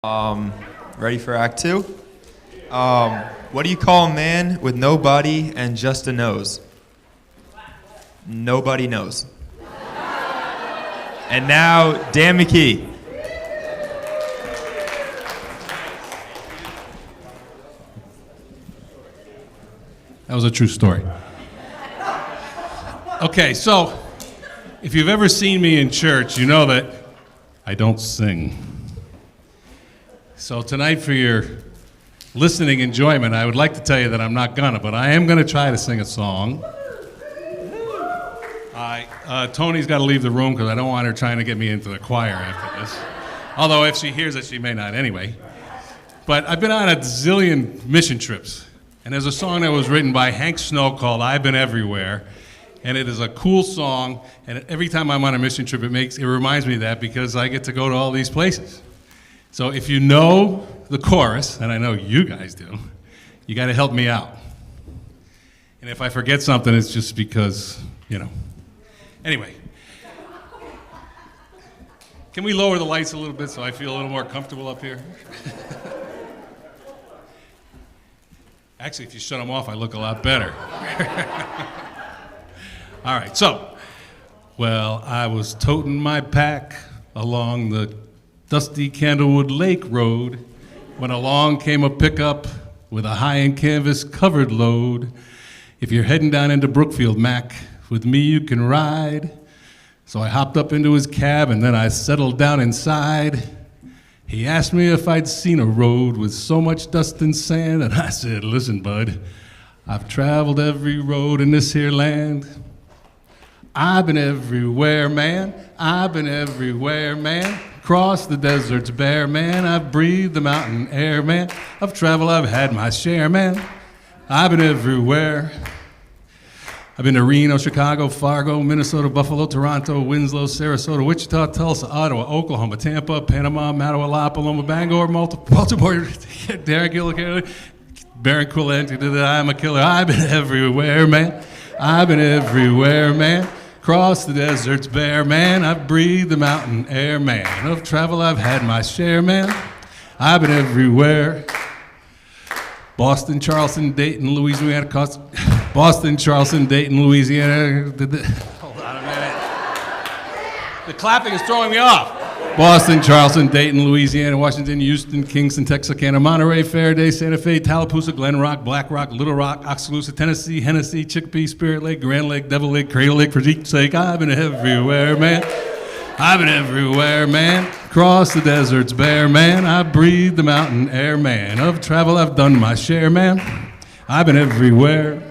Ready for Act 2? What do you call a man with no body and just a nose? Nobody knows. And now, Dan McKee. That was a true story. Okay, so if you've ever seen me in church, you know that I don't sing. So tonight, for your listening enjoyment, I would like to tell you that I'm not gonna, but I am gonna try to sing a song. Tony's got to leave the room because I don't want her trying to get me into the choir after this. Although if she hears it, she may not anyway. But I've been on a zillion mission trips, and there's a song that was written by Hank Snow called "I've Been Everywhere," and it is a cool song. And every time I'm on a mission trip, it reminds me of that because I get to go to all these places. So if you know the chorus, and I know you guys do, you got to help me out. And if I forget something, it's just because, you know. Anyway, can we lower the lights a little bit so I feel a little more comfortable up here? Actually, if you shut them off, I look a lot better. All right, so, well, I was toting my pack along the dusty Candlewood Lake Road when along came a pickup with a high-end canvas covered load. If you're heading down into Brookfield, Mac, with me you can ride. So I hopped up into his cab and then I settled down inside. He asked me if I'd seen a road with so much dust and sand, and I said, listen, bud, I've traveled every road in this here land. I've been everywhere, man. I've been everywhere, man. Crossed the deserts bare, man. I've breathed the mountain air, man. Of travel I've had my share, man. I've been everywhere. I've been to Reno, Chicago, Fargo, Minnesota, Buffalo, Toronto, Winslow, Sarasota, Wichita, Tulsa, Ottawa, Oklahoma, Tampa, Panama, Mattawa, La Paloma, Bangor, Baltimore, Darren, Barranquilla, I'm a killer. I've been everywhere, man. I've been everywhere, man. Crossed the deserts bare, man. I've breathed the mountain air, man. Of travel I've had my share, man. I've been everywhere. Boston, Charleston, Dayton, Louisiana, Boston, Charleston, Dayton, Louisiana. Hold on a minute. The clapping is throwing me off. Boston, Charleston, Dayton, Louisiana, Washington, Houston, Kingston, Texarkana, Monterey, Faraday, Santa Fe, Tallapoosa, Glen Rock, Black Rock, Little Rock, Oskaloosa, Tennessee, Hennessy, Chicopee, Spirit Lake, Grand Lake, Devil Lake, Cradle Lake, for Jeep's sake. I've been everywhere, man. I've been everywhere, man. Crossed the deserts bare, man. I breathed the mountain air, man. Of travel I've done my share, man. I've been everywhere.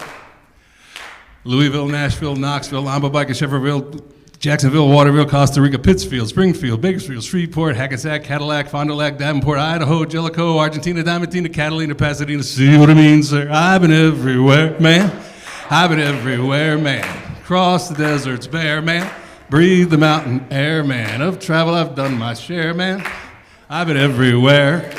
Louisville, Nashville, Knoxville, Lamba, Shefferville, Jacksonville, Waterville, Costa Rica, Pittsfield, Springfield, Bakersfield, Shreveport, Hackensack, Cadillac, Fond du Lac, Davenport, Idaho, Jellicoe, Argentina, Diamantina, Catalina, Pasadena. See what I mean, sir? I've been everywhere, man. I've been everywhere, man. Crossed the deserts bare, man. Breathe the mountain air, man. Of travel I've done my share, man. I've been everywhere.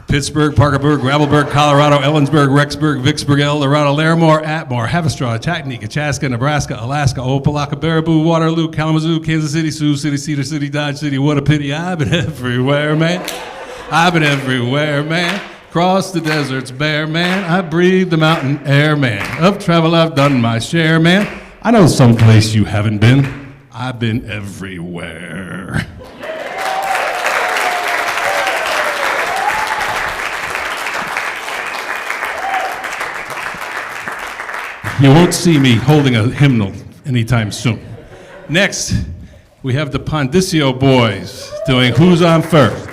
Pittsburgh, Parkerburg, Gravelburg, Colorado, Ellensburg, Rexburg, Vicksburg, El Dorado, Larimore, Atmore, Haverstraw, Chattanooga, Chaska, Nebraska, Alaska, Opelika, Baraboo, Waterloo, Kalamazoo, Kansas City, Sioux City, Cedar City, Dodge City. What a pity. I've been everywhere, man. I've been everywhere, man. Crossed the deserts bare, man. I breathed the mountain air, man. Of travel I've done my share, man. I know someplace you haven't been. I've been everywhere. You won't see me holding a hymnal anytime soon. Next, we have the Pondicio Boys doing Who's On First.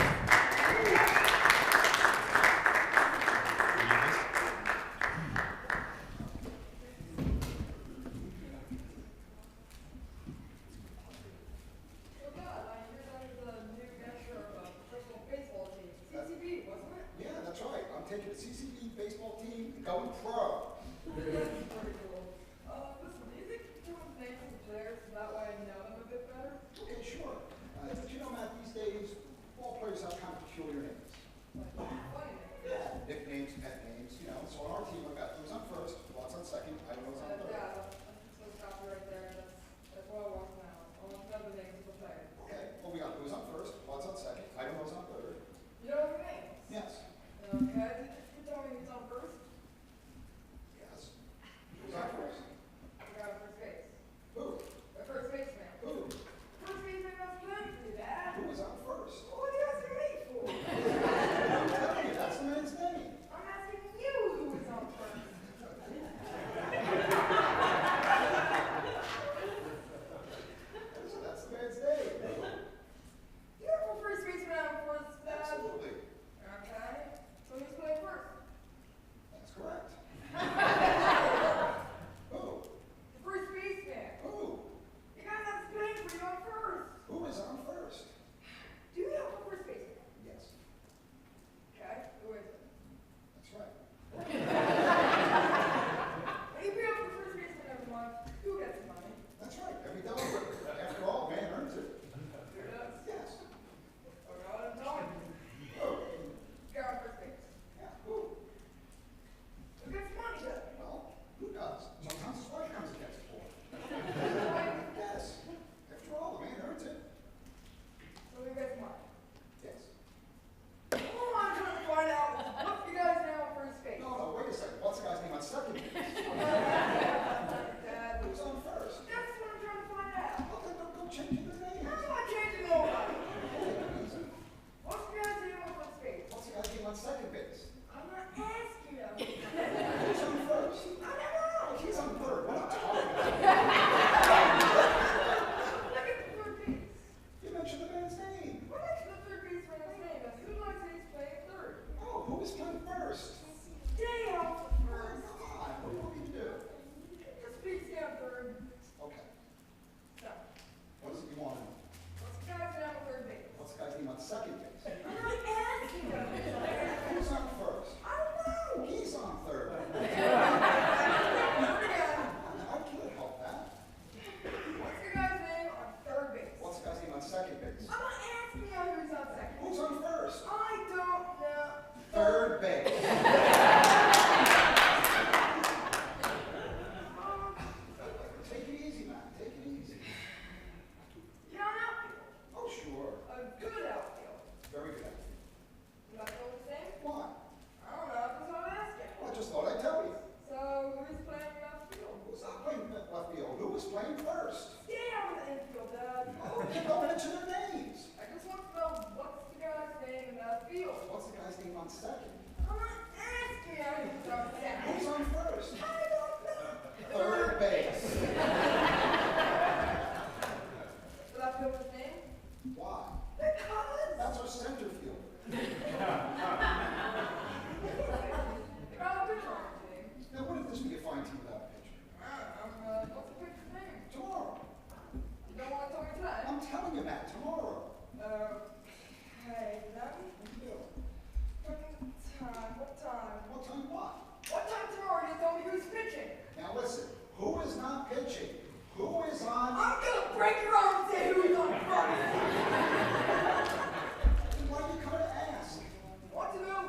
Who's on first? I don't know. He's on third. I can't help that. What's your guy's name on third base? What's the guy's name on second base? I'm not asking you who's on second. Who's on first? I don't know. Third base. Take it easy, man. Take it easy. You're an outfield. Oh, sure. A good outfield. Very good. You not feel the same? Why? I don't know. That's what I'm asking. Well, I just thought I'd tell you. So, who's playing left field? Who's not playing left field? Who was playing first? Stay out of the infield, Dad. Oh, you don't mention their names. I just want to know what's the guy's name in that field. What's the guy's name on second? I'm not asking you who's on second. Who's on first? I don't know. Third base. Left fielder's name? Why? Because. That's our center fielder. The guy on the pitcher on the team. Now, wouldn't this be a fine team without a pitcher? I don't know. What's the pitcher's name? Tomorrow. You don't want to tell me today? I'm telling you, Matt, tomorrow. Hey, then? Yeah. Fucking time. What time? What time what? What time tomorrow you tell me who's pitching? Now listen, who is not pitching? Who is on? I'm gonna break your arm and say who's on first. Why do you come to ask? Want to know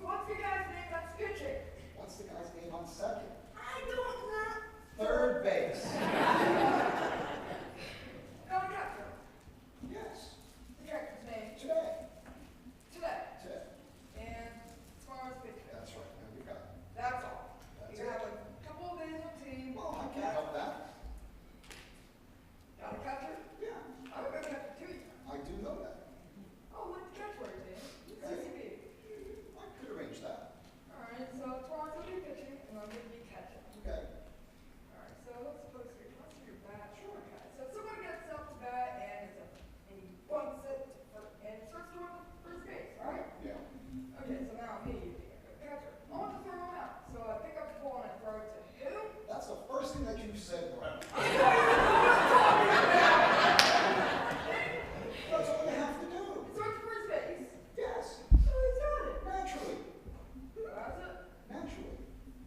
what's the guy's name that's pitching? What's the guy's name on second? I don't know. Third base. Got a catcher. Yes. The catcher's name. Today. Today. Today. And tomorrow's pitching. That's right. Now you got it. That's all. That's You it. have a couple of days on team. Well, I can't help that. Got a catcher? Yeah, I'm a good catcher too. I do know that. Oh, what's the catcher's name? CCB. I could arrange that. Alright, so tomorrow's gonna be pitching and I'm gonna be catching. Okay. Alright, so let's see your bat. Sure. Okay. So someone gets up to bat and he bunts it and it starts going to first base, right? Yeah. Okay, so now me, catcher. I want to throw him out. So I pick up the ball and I throw it to who? That's the first thing that you said, Brian. That's all you have to do. Throw it to first base. Yes. So he's got it. Naturally. That's it. Naturally.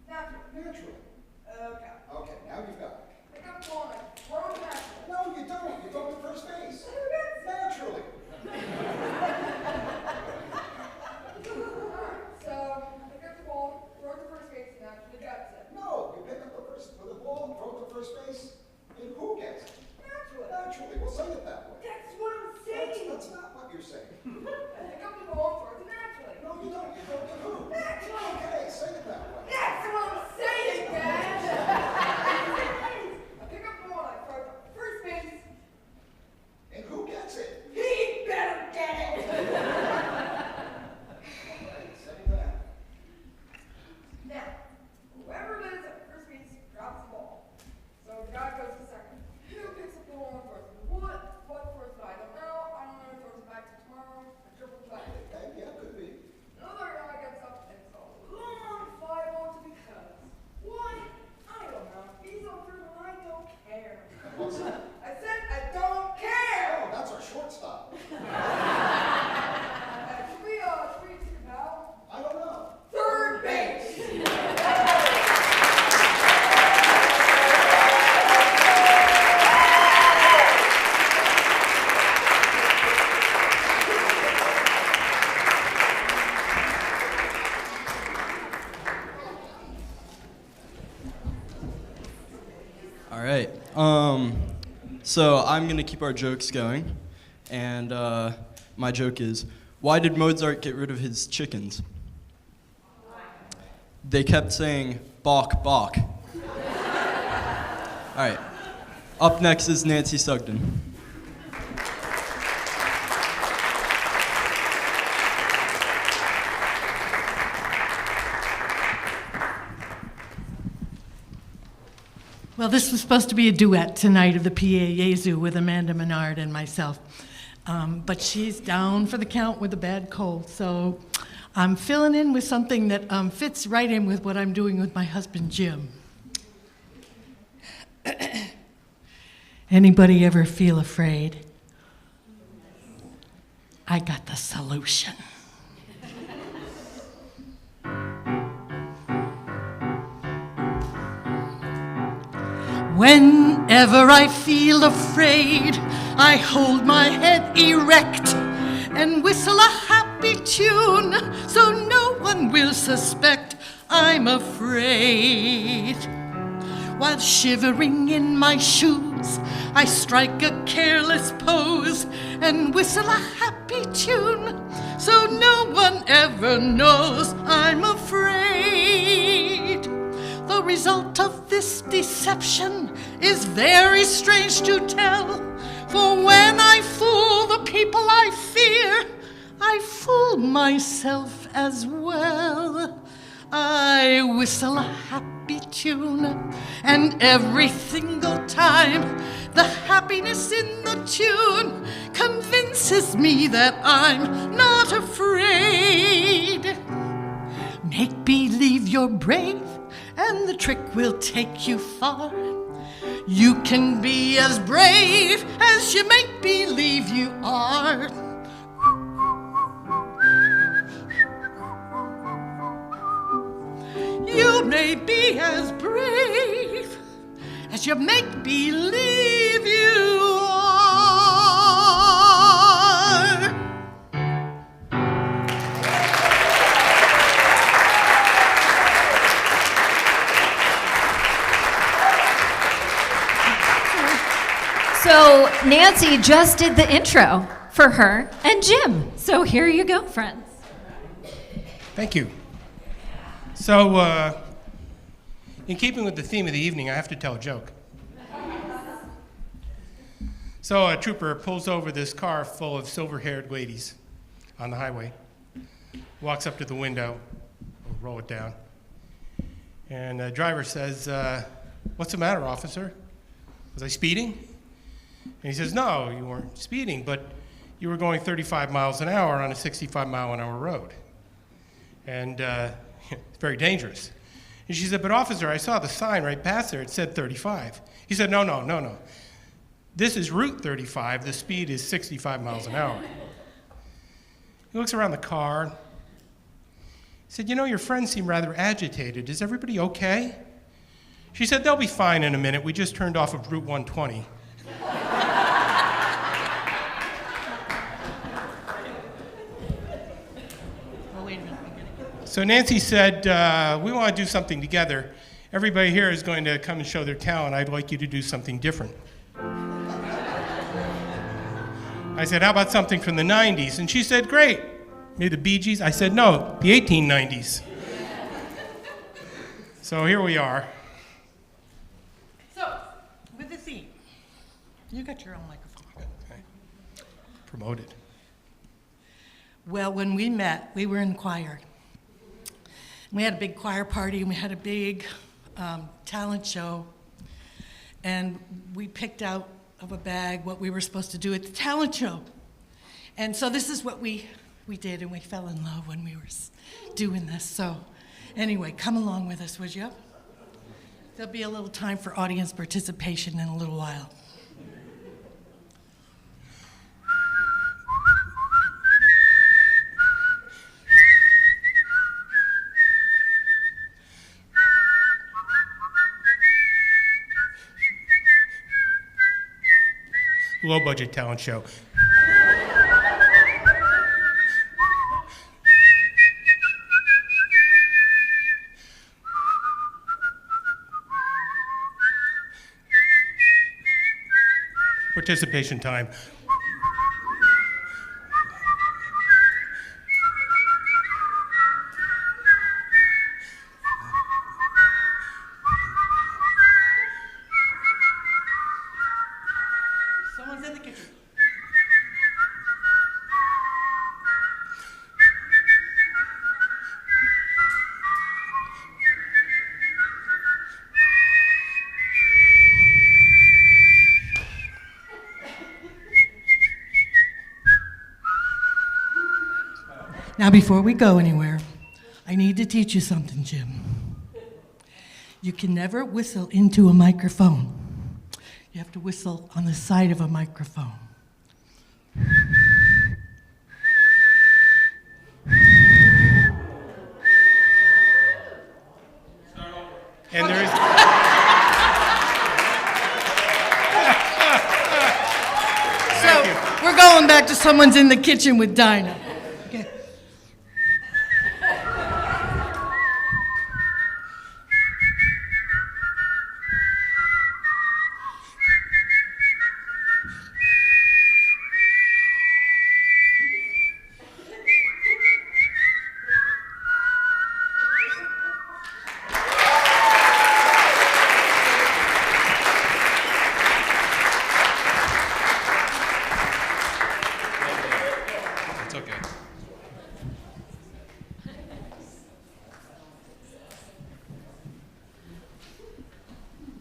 Natural. Naturally. Okay. Okay, now you've got it. Pick up the ball and I throw it naturally. No, you don't. You throw it to first base. Who gets it? Naturally. Alright, so pick up the ball, throw it to first base and naturally gets it. No, you pick up the ball, throw it to first base, and who gets it? Naturally. Naturally. We'll say it that way. That's what I'm saying. That's not what you're saying. I pick up the ball and throw it to naturally. No, you don't. You throw it to who? Naturally. Okay, say it that way. That's what I'm saying, Dad. I pick up the ball and I throw it to first base. And who gets it? He better get it. Right, say that. Now, whoever it is at first base drops the ball. So the guy goes to second. Who picks up the ball and throws it? What first? I don't know. I don't know. Throws it back to tomorrow. A triple play. Okay, yeah, could be. Another guy gets up and it's a long fly ball to because. Why? I don't know. He's on third and I don't care. What's that? I said I don't care. Oh, that's our shortstop. Should we take a bow? I don't know. Third base. All right. So I'm going to keep our jokes going. And my joke is, why did Mozart get rid of his chickens? They kept saying, "Bawk, bawk." All right. Up next is Nancy Sugden. Well, this was supposed to be a duet tonight of the P.A. Jesu with Amanda Menard and myself. But she's down for the count with a bad cold, so I'm filling in with something that fits right in with what I'm doing with my husband, Jim. Anybody ever feel afraid? I got the solution. Whenever I feel afraid, I hold my head erect and whistle a happy tune so no one will suspect I'm afraid. While shivering in my shoes, I strike a careless pose and whistle a happy tune so no one ever knows I'm afraid. The result of this deception is very strange to tell, for when I fool the people I fear, I fool myself as well. I whistle a happy tune, and every single time the happiness in the tune convinces me that I'm not afraid. Make believe you're brave, and the trick will take you far. You can be as brave as you make believe you are. You may be as brave as you make believe you are. So Nancy just did the intro for her and Jim. So here you go, friends. Thank you. So, in keeping with the theme of the evening, I have to tell a joke. So a trooper pulls over this car full of silver-haired ladies on the highway, walks up to the window, we'll roll it down, and the driver says, "What's the matter, officer? Was I speeding?" And he says, "No, you weren't speeding, but you were going 35 miles an hour on a 65-mile-an-hour road. And it's very dangerous." And she said, "But officer, I saw the sign right past there. It said 35. He said, No. This is Route 35. The speed is 65 miles an hour." He looks around the car. He said, "You know, your friends seem rather agitated. Is everybody okay?" She said, "They'll be fine in a minute. We just turned off of Route 120. So Nancy said, "We want to do something together. Everybody here is going to come and show their talent. I'd like you to do something different." I said, "How about something from the 90s? And she said, "Great. Maybe the Bee Gees?" I said, "No, the 1890s. So here we are. So, with the theme, you got your own microphone. Okay. Promoted. Well, when we met, we were in choir. We had a big choir party, and we had a big talent show, and we picked out of a bag what we were supposed to do at the talent show. And so this is what we did, and we fell in love when we were doing this. So anyway, come along with us, would you? There'll be a little time for audience participation in a little while. Low-budget talent show. Participation time. Someone's in the kitchen. Now, before we go anywhere, I need to teach you something, Jim. You can never whistle into a microphone. You have to whistle on the side of a microphone. someone's in the kitchen with Dinah. Okay. It's okay.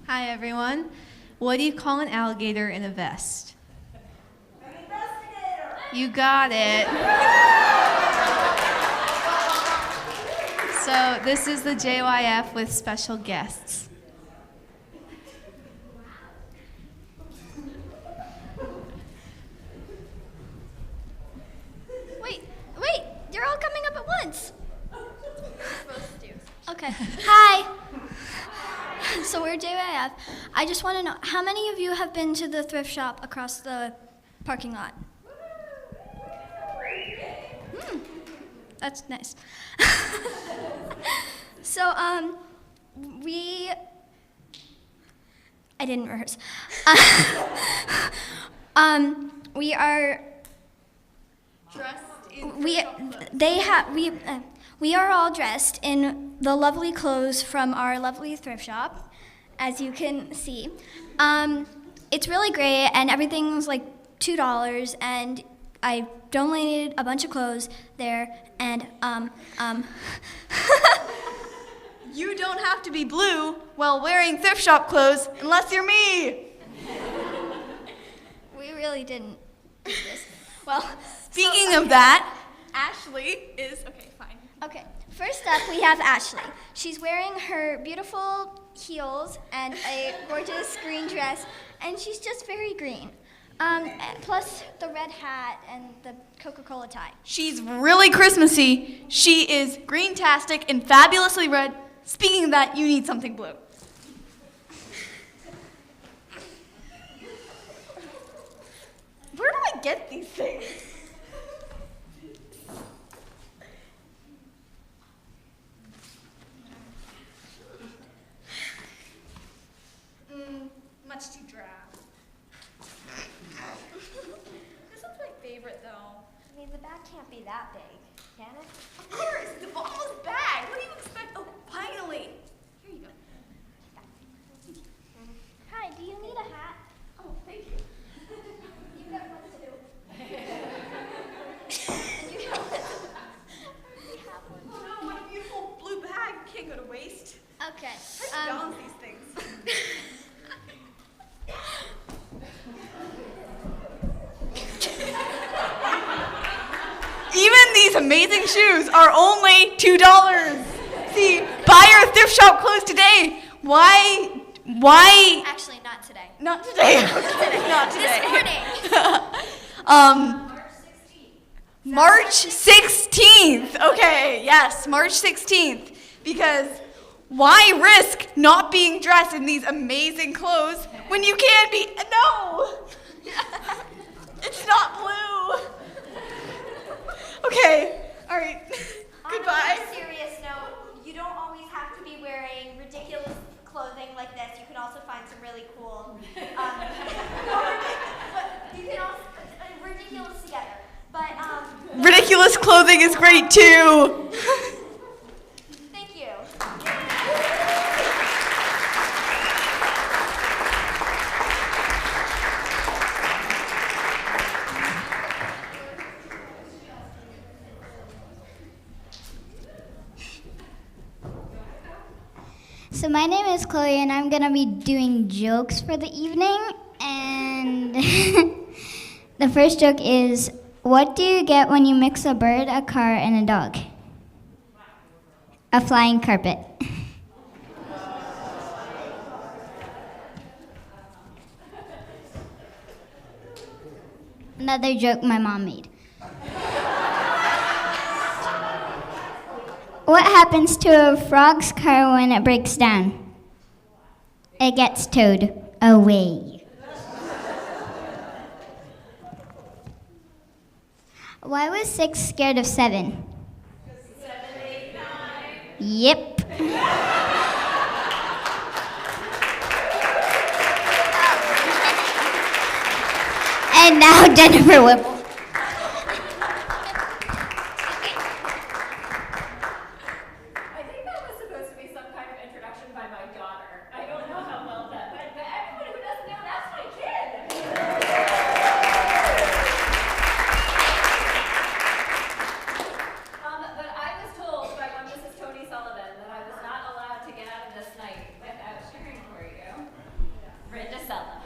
Hi, everyone. What do you call an alligator in a vest? An investigator. You got it. So, this is the JYF with special guests. Wait, you're all coming up at once. Okay. Hi. So we're JYF. I just want to know, how many of you have been to the thrift shop across the parking lot? That's nice. So, I didn't rehearse. We are we are all dressed in the lovely clothes from our lovely thrift shop, as you can see. It's really great, and everything's like $2, and I donated a bunch of clothes there, and You don't have to be blue while wearing thrift shop clothes unless you're me. we really didn't do this. Well, Speaking of that, Ashley is okay. Fine. okay, first up we have Ashley. She's wearing her beautiful heels and a gorgeous green dress, and she's just very green. Plus the red hat and the Coca-Cola tie. She's really Christmassy. She is green-tastic and fabulously red. Speaking of that, you need something blue. Where do I get these things? Much too drab. This one's my favorite, though. I mean, the bag can't be that big, can it? Of course, it's a bombless bag. What do you expect? Oh, finally. Here you go. Hi, do you need a hat? Oh, thank you. You got one too. And you got one. We have one. Oh no, my beautiful blue bag can't go to waste. Okay. How do you balance these things? Even these amazing shoes are only $2. See, buy your thrift shop clothes today. Why? Actually, not today. Not today. Okay, not today. This morning. March 16th. Okay, yes, March 16th. Because why risk not being dressed in these amazing clothes when you can be? No! It's not blue. Okay, all right. Goodbye. On a serious note, you don't always have to be wearing ridiculous clothing like this. You can also find some really cool, you can also, ridiculous together. But, Ridiculous clothing is great too. thank you. So my name is Chloe, and I'm gonna be doing jokes for the evening. And the first joke is, what do you get when you mix a bird, a car, and a dog? A flying carpet. Another joke my mom made. What happens to a frog's car when it breaks down? It gets towed away. Why was 6 scared of 7? 7, 8, 9. Yep. And now Jennifer Whipple. I think that was supposed to be some kind of introduction by my daughter. I don't know how well that went, but everyone who doesn't know, that's my kid. But I was told by one Mrs. Tony Sullivan that I was not allowed to get out of this night without cheering for you. Brenda Sella.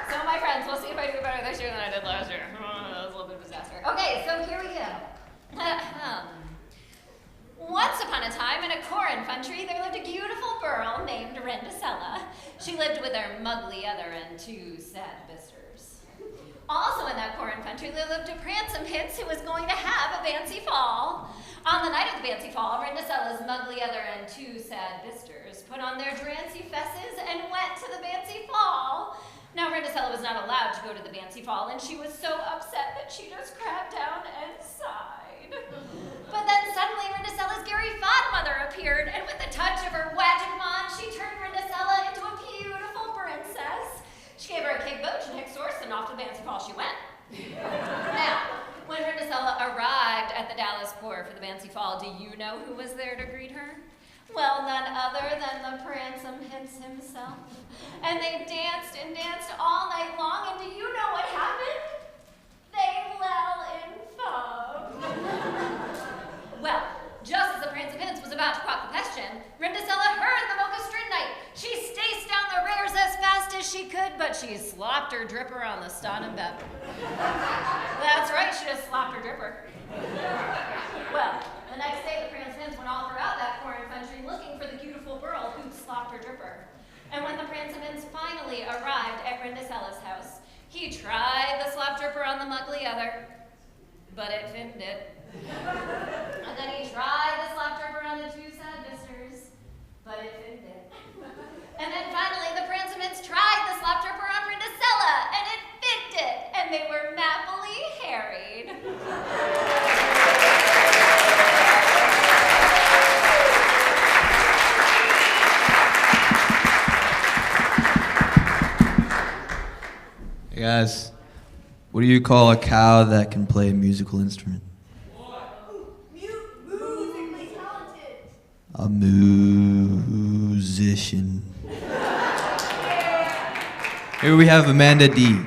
So my friends, we'll see if I do better this year than I did last year. That was a little bit of a disaster. Okay, so here we go. Once upon a time in a Corin country, there lived a beautiful girl named Rendicella. She lived with her muggly other and 2 sad bisters. Also in that Corin country, there lived a Pransome Prince who was going to have a fancy fall. On the night of the fancy fall, Rendicella's muggly other and 2 sad bisters put on their drancy fesses and went to the fancy fall. Now, Rendicella was not allowed to go to the fancy fall, and she was so upset that she just crabbed down and sighed. But then suddenly Rendicella's Gary Godmother appeared, and with a touch of her magic wand, she turned Rendicella into a beautiful princess. She gave her a cake, boat, and hick horse, and off to the fancy fall she went. Now, when Rendicella arrived at the Dallas Port for the fancy fall, do you know who was there to greet her? Well, none other than the Pransome Prince himself. And they danced and danced all night long, and do you know what happened? They fell in love. Well, just as the Pransome Prince was about to quack the question, Rendicella heard the mocha stridnite. She staced down the rares as fast as she could, but she slopped her dripper on the ston and bep. That's right, she just slopped her dripper. Well, the next day the Pransome Prince went all throughout that foreign country looking for the beautiful girl who'd slopped her dripper. And when the Pransome Prince finally arrived at Rendicella's house, he tried the slop dripper on the muggly other, but it didn't it. And then he tried the slop dripper on the 2 sad bisters, but it didn't it. And then finally the Pransome Prince tried the slop dripper on Rendicella, and it fit it, and they were happily harried. Hey guys, what do you call a cow that can play a musical instrument? Musically talented. A musician. Here we have Amanda D.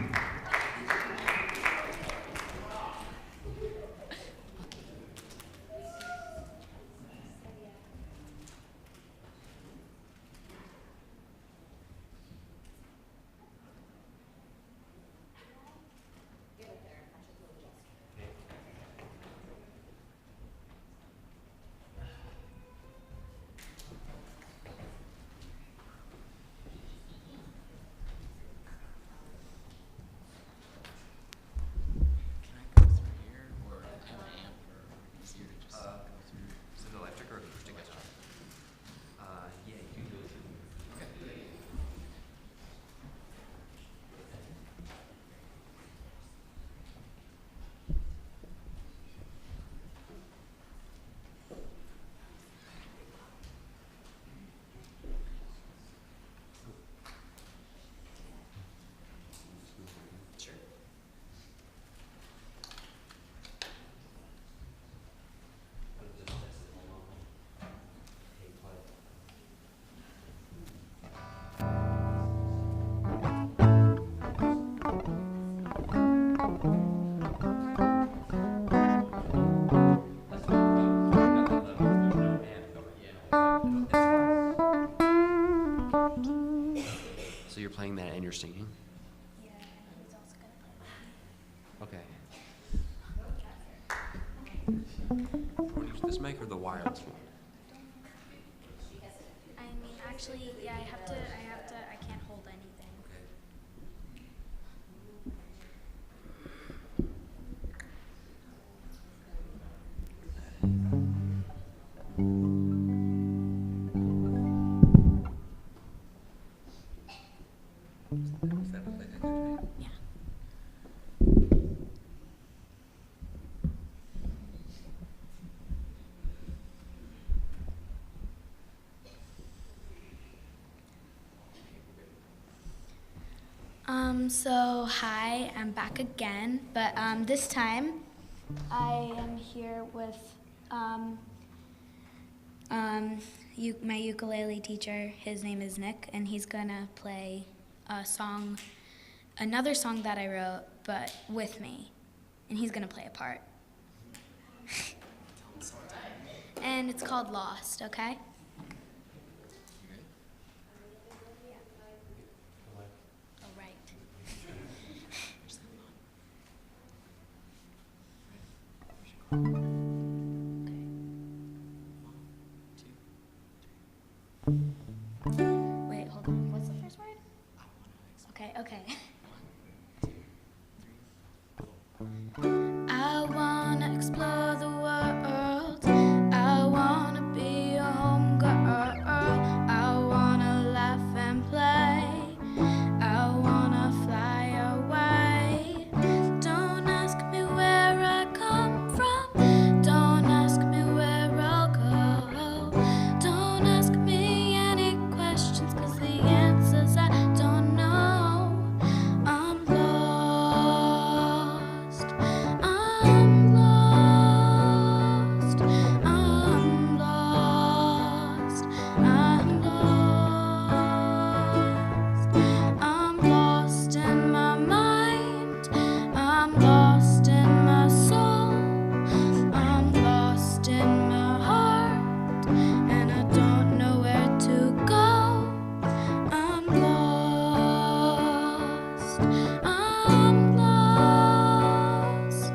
So you're playing that and you're singing? Yeah, and he's also Okay. Want to use this mic or the wireless one? I mean, actually, yeah, I can't hold anything. Is that a play? So hi, I'm back again, but this time I am here with my ukulele teacher. His name is Nick, and he's gonna play another song that I wrote, but with me, and he's gonna play a part. And it's called Lost, okay? Wait, hold on. What's the first word? Okay. I wanna explore the world. I wanna be a homegirl. I wanna laugh and play. I wanna fly away. Don't ask me where I come from. Don't ask me where I'll go. Don't ask me any questions, 'cause the answers I don't know. I'm lost. I'm lost. I'm lost. I'm lost. I'm lost in my mind. I'm lost in my soul. I'm lost in my heart, and I don't know where to go. I'm lost. I'm lost.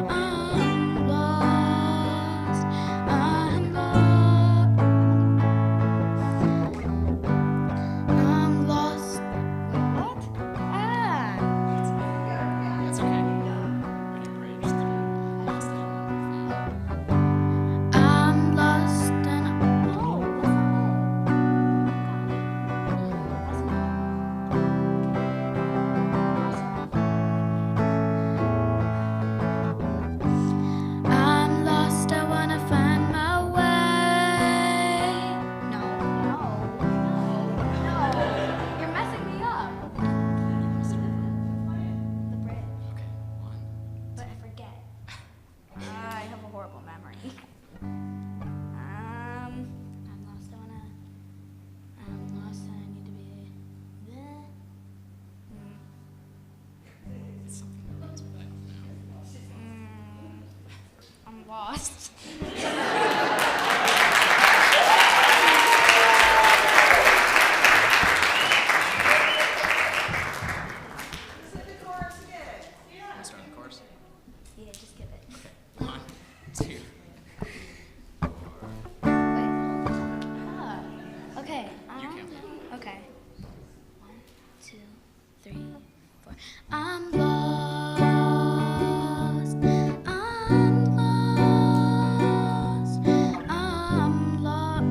I'm lost. I'm lost. I'm lost. What? That's okay. I'm lost and I'm lost, I wanna find my way. No. You're messing me up. The bridge. Okay, one. But I forget. I have a horrible memory. I'm lost, I'm lost and I need to be there. I'm lost. Wanna start the chorus? Yeah, just give it. One, two. Okay. You can. Okay. 1, 2, 3, 4. I'm lost. I'm lost. I'm lost.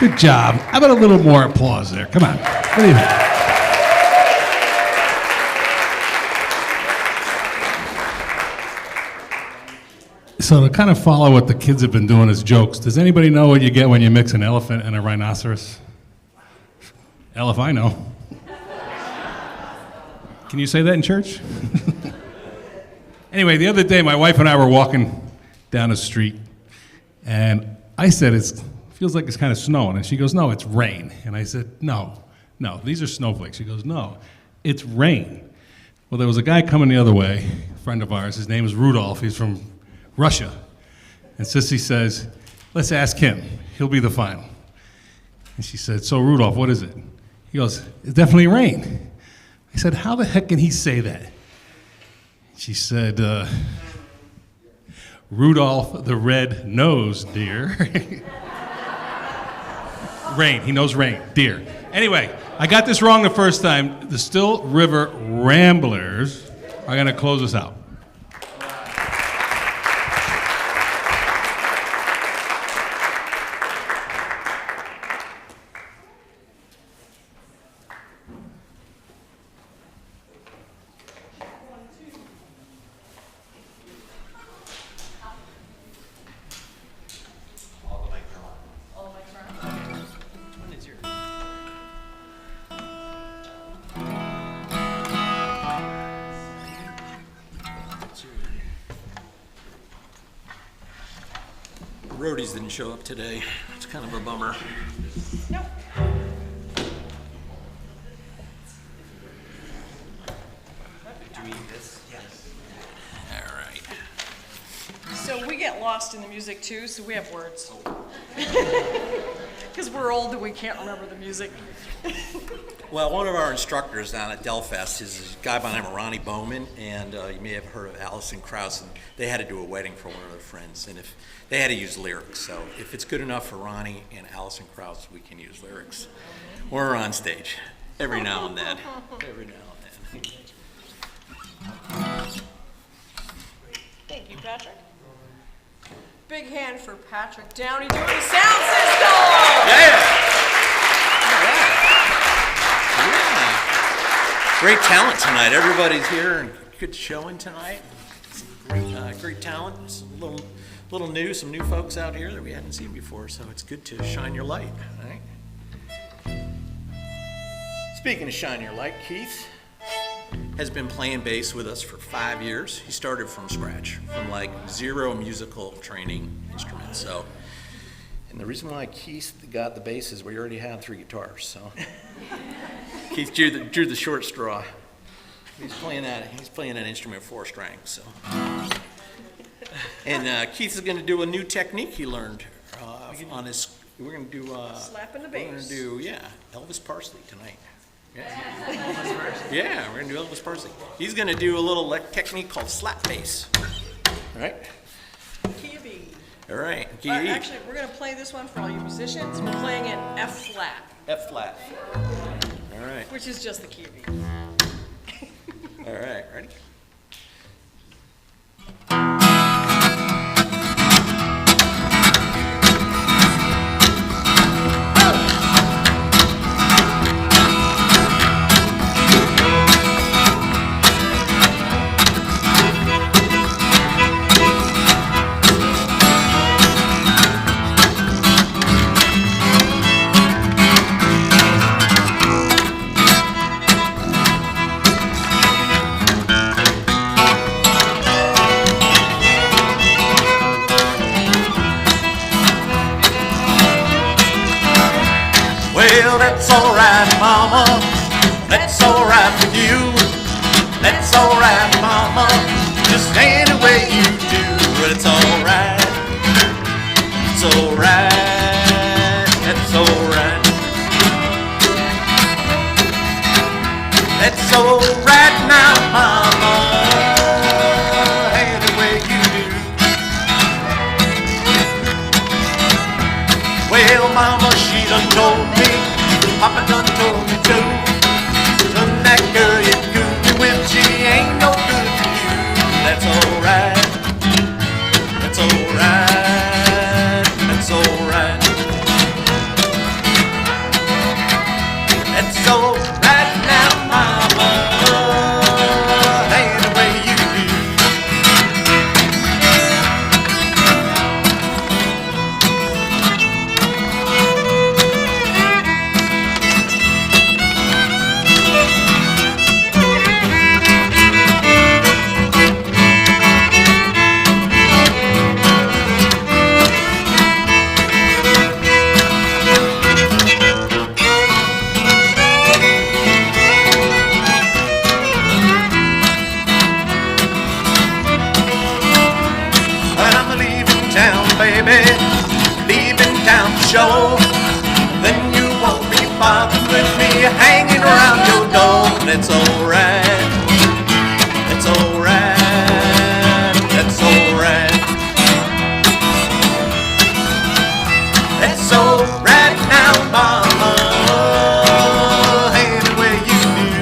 Good job. How about a little more applause there? Come on. What do you think? So to kind of follow what the kids have been doing as jokes, does anybody know what you get when you mix an elephant and a rhinoceros? If I know. Can you say that in church? Anyway, the other day my wife and I were walking down the street, and I said, it feels like it's kind of snowing. And she goes, no, it's rain. And I said, no, these are snowflakes. She goes, no, it's rain. Well, there was a guy coming the other way, a friend of ours. His name is Rudolph. He's from Russia. And Sissy says, let's ask him. He'll be the final. And she said, so Rudolph, what is it? He goes, it's definitely rain. I said, how the heck can he say that? She said, Rudolph the red-nosed deer. Rain, he knows rain, deer. Anyway, I got this wrong the first time. The Still River Ramblers are gonna close us out. roadies didn't show up today. It's kind of a bummer. Do we eat this? Yes. All right. So we get lost in the music too, so we have words. Because we're old and we can't remember the music. Well, one of our instructors down at Delfest is a guy by the name of Ronnie Bowman, and you may have heard of Allison Krauss, and they had to do a wedding for one of their friends, and if they had to use lyrics. So if it's good enough for Ronnie and Allison Krauss, we can use lyrics. We're on stage every now and then. Every now and then. Thank you, Patrick. Big hand for Patrick Downey doing the sound system! Yeah! Great talent tonight. Everybody's here and good showing tonight. Great talent. It's a little new, some new folks out here that we hadn't seen before, so it's good to shine your light. All right? Speaking of shine your light, Keith has been playing bass with us for 5 years. He started from scratch, from like zero musical training instruments. So, and the reason why Keith got the bass is we already had 3 guitars. So Keith drew the short straw. He's playing that instrument 4 strings. So, and Keith is going to do a new technique he learned on his. We're going to do slapping the bass. We're going to do Elvis Presley tonight. Yeah, we're going to do Elvis Presley. He's going to do a little technique called slap bass. All right? Key of B. All right, key of E. Actually, we're going to play this one for all you musicians. We're playing in F flat. F flat. All right. Which is just the key of E. All right, ready? Well, that's alright, Mama. That's alright with you. That's alright, Mama. Just any way you do. It's alright. It's alright. It's alright. It's alright now, Mama. Any way you do. Well, Mama, she done told me, Papa done told me too. Done that girl you good when she ain't no good to you. That's alright. That's alright. That's alright. That's alright now, Mama. Ain't the way you do. Baby, leaving town for sure. Then you won't be bothered with me hanging around your door. That's alright. That's alright. That's alright. That's alright now, Mama. Any way you do.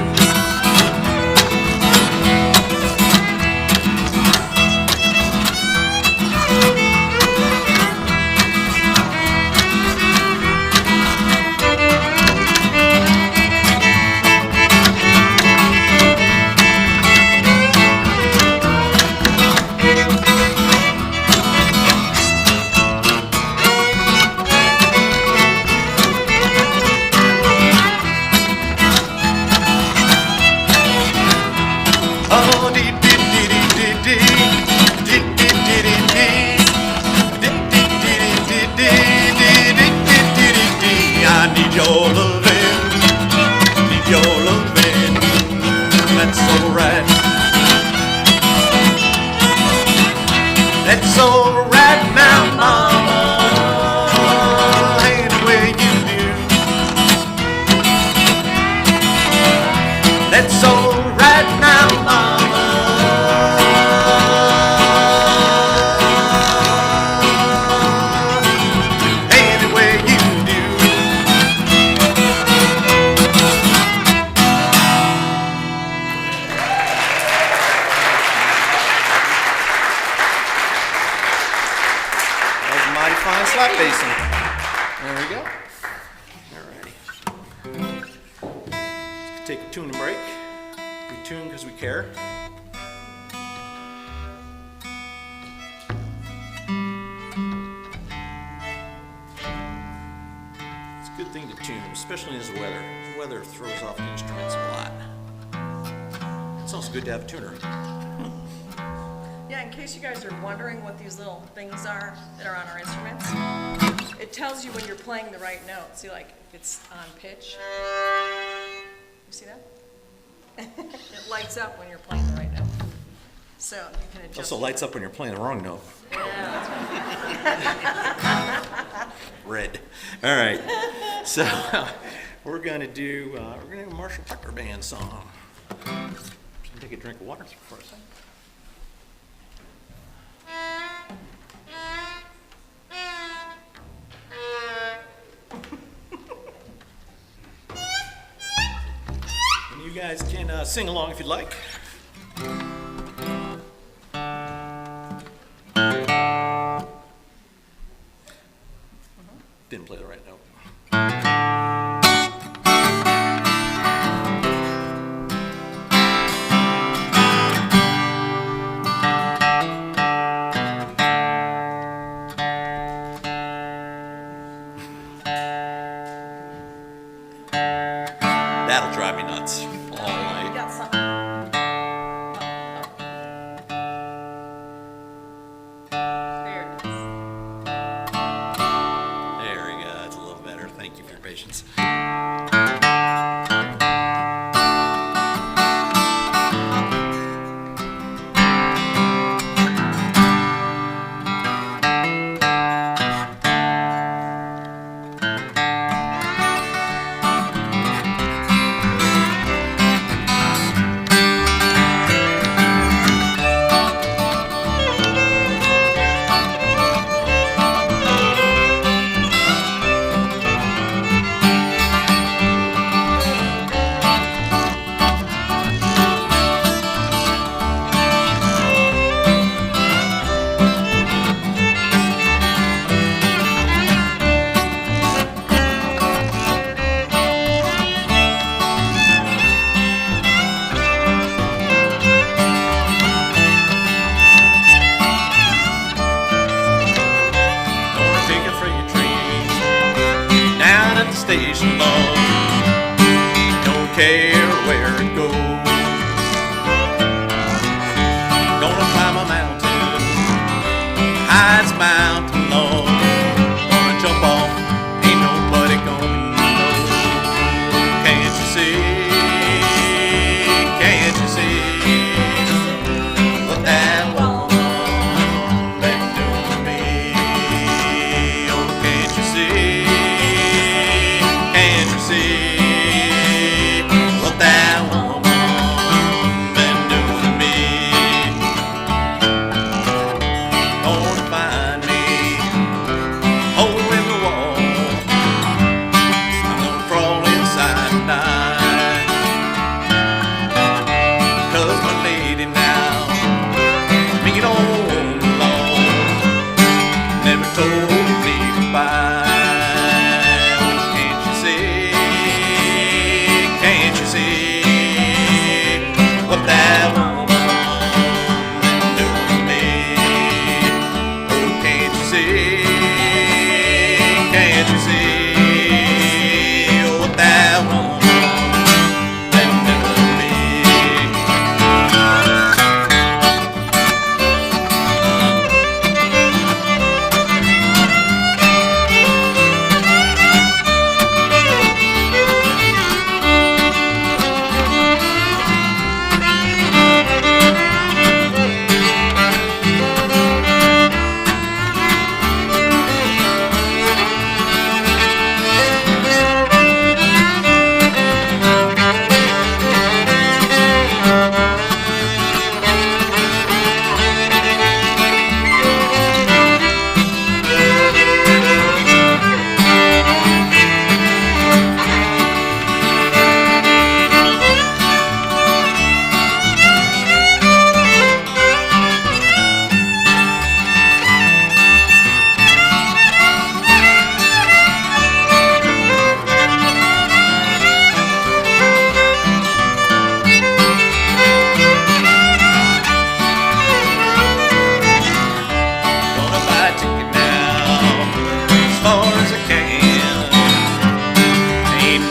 your loving, need your loving. That's alright. That's alright now, mama. Any way you do. That's alright now, mama. Any way you do. That was a mighty fine slap basin. There we go. Alrighty. Let's take a tuning break. We tune because we care. It's a good thing to tune, especially in this weather. The weather throws off the instruments a lot. It's also good to have a tuner. Yeah, in case you guys are wondering what these little things are that are on our instruments, it tells you when you're playing the right note. See, like, if it's on pitch. You see that? It lights up when you're playing the right note. So you can adjust. It also lights up when you're playing the wrong note. Yeah, that's Red. All right. So we're gonna do a Marshall Tucker Band song. Should take a drink of water for a second. And you guys can sing along if you'd like. Didn't play the right note. That'll drive me nuts all night. You got something. There it is. There we go. That's a little better. Thank you for your patience. Station love, don't care where it goes. Gonna climb a mountain, high as mountain low. Gonna jump off, ain't nobody gonna know. Can't you see? Can't you see what that woman been doing to me? Oh, can't you see? Can't you see what that woman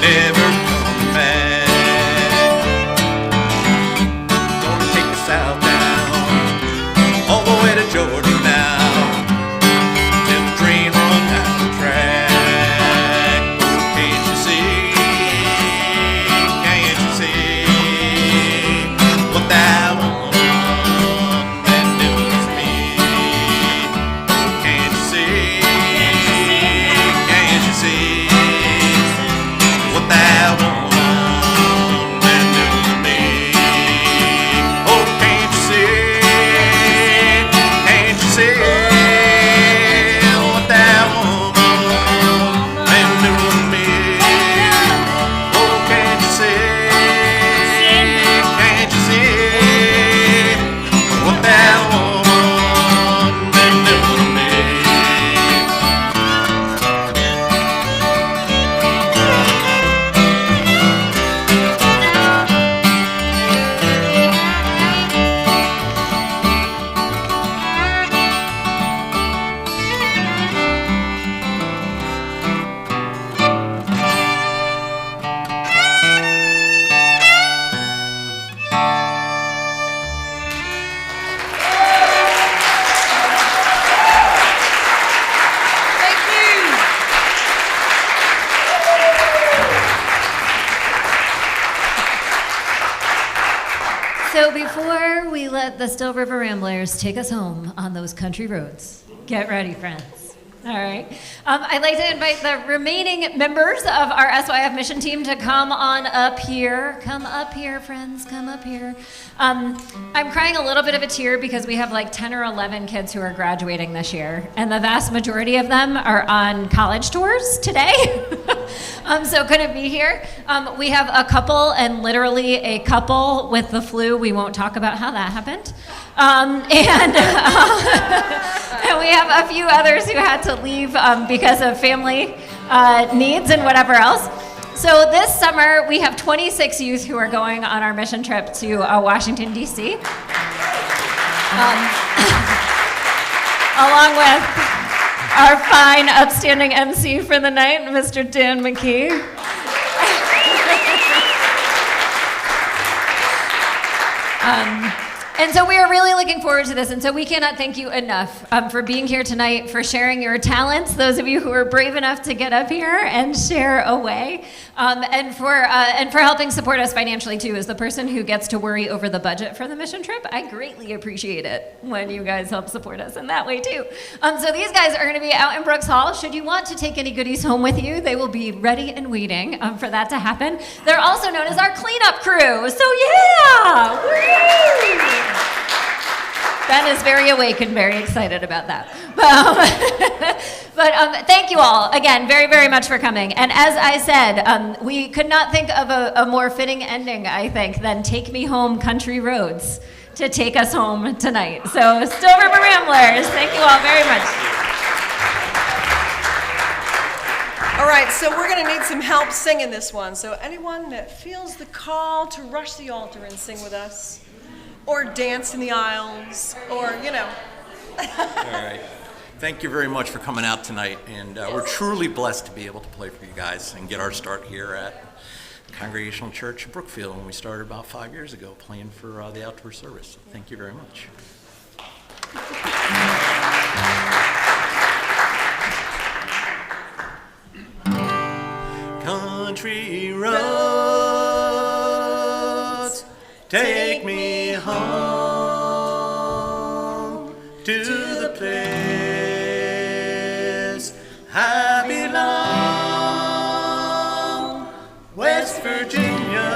never come back. Gonna take us out now, all the way to Georgia now, till the train runs down the track. Oh, can't you see? Can't you see what that woman that knows me? Oh, can't you see? Can't you see what that woman that knows me? Oh, can't you see? Can't you see what that woman that knows me? Oh, can't you see? Can't you see what that woman that knows me? Thank you. So before we let the Still River Ramblers take us home on those country roads, get ready, friends. All right. I'd like to invite the remaining members of our SYF mission team to come on up here. Come up here, friends. Come up here. I'm crying a little bit of a tear because we have like 10 or 11 kids who are graduating this year, and the vast majority of them are on college tours today. So couldn't be here. We have a couple, and literally a couple with the flu. We won't talk about how that happened. And we have a few others who had to leave because of family needs and whatever else. So this summer, we have 26 youth who are going on our mission trip to Washington, D.C. Along with our fine, upstanding MC for the night, Mr. Dan McKee. And so we are really looking forward to this, and so we cannot thank you enough for being here tonight, for sharing your talents, those of you who are brave enough to get up here and share away, and for helping support us financially too. As the person who gets to worry over the budget for the mission trip, I greatly appreciate it when you guys help support us in that way too. So these guys are going to be out in Brooks Hall. Should you want to take any goodies home with you, they will be ready and waiting for that to happen. They're also known as our cleanup crew, so yeah! Woo! Ben is very awake and very excited about that. But thank you all again very, very much for coming. And as I said, we could not think of a more fitting ending, I think, than Take Me Home Country Roads to take us home tonight. So Still River Ramblers, thank you all very much. All right, so we're going to need some help singing this one. So anyone that feels the call to rush the altar and sing with us, or dance in the aisles, or, you know. All right. Thank you very much for coming out tonight, and we're truly blessed to be able to play for you guys and get our start here at Congregational Church in Brookfield when we started about 5 years ago playing for the outdoor service. So thank you very much. Country roads, take me home to the place I belong, West Virginia,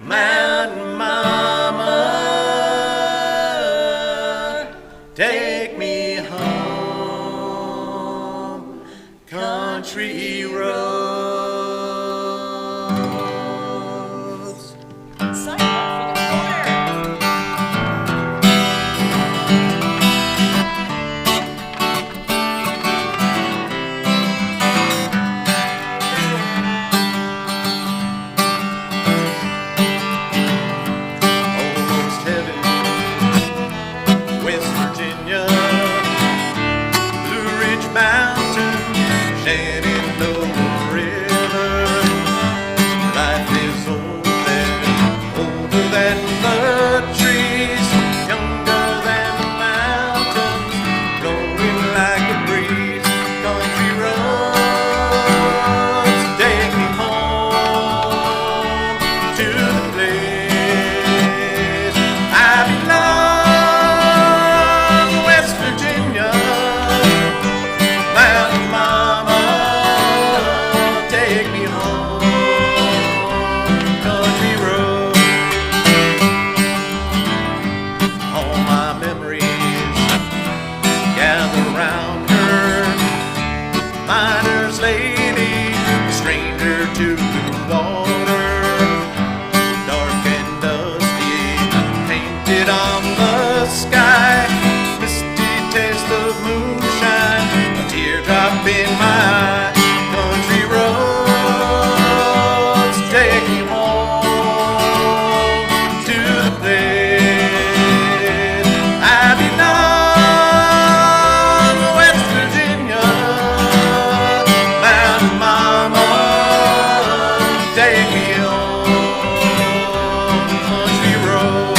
Mountain Mama, take me home, country roads. Shenandoah to blue water, dark and dusty, painted on the sky, misty taste of moonshine, a teardrop in my eye. Country roads take me home to the place I belong, West Virginia, Mountain Mama, take me home, country road.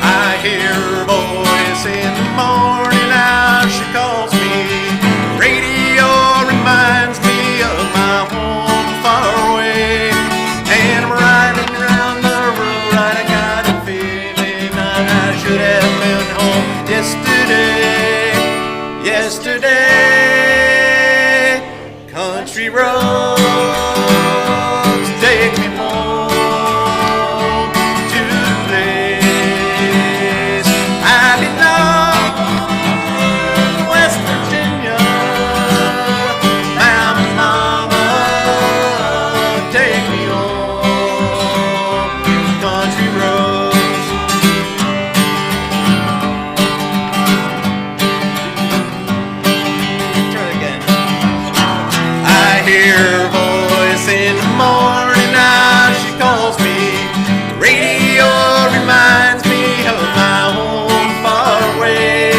I hear her voice in the morning, now she calls me. Radio reminds me of my home far away. And I'm riding around the road, I got a feeling I should have been home yesterday. Yesterday, country roads take me home to the place I belong, West Virginia, Mountain Mama, take me home, country roads. Try it again. I hear her voice in the morning, now she calls me. Radio reminds me of my home far away.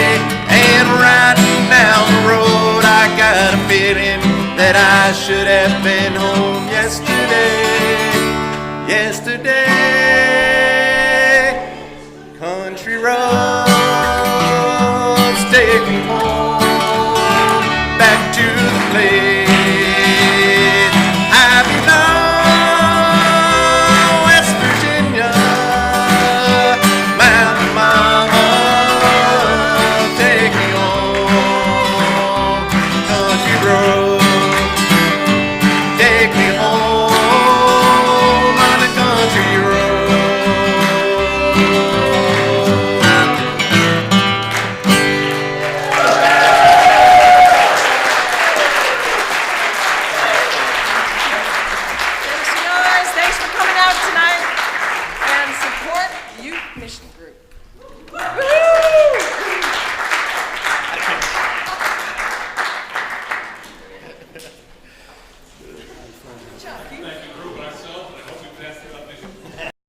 And riding down the road, I got a feeling that I should have been home yesterday. Yesterday, country road.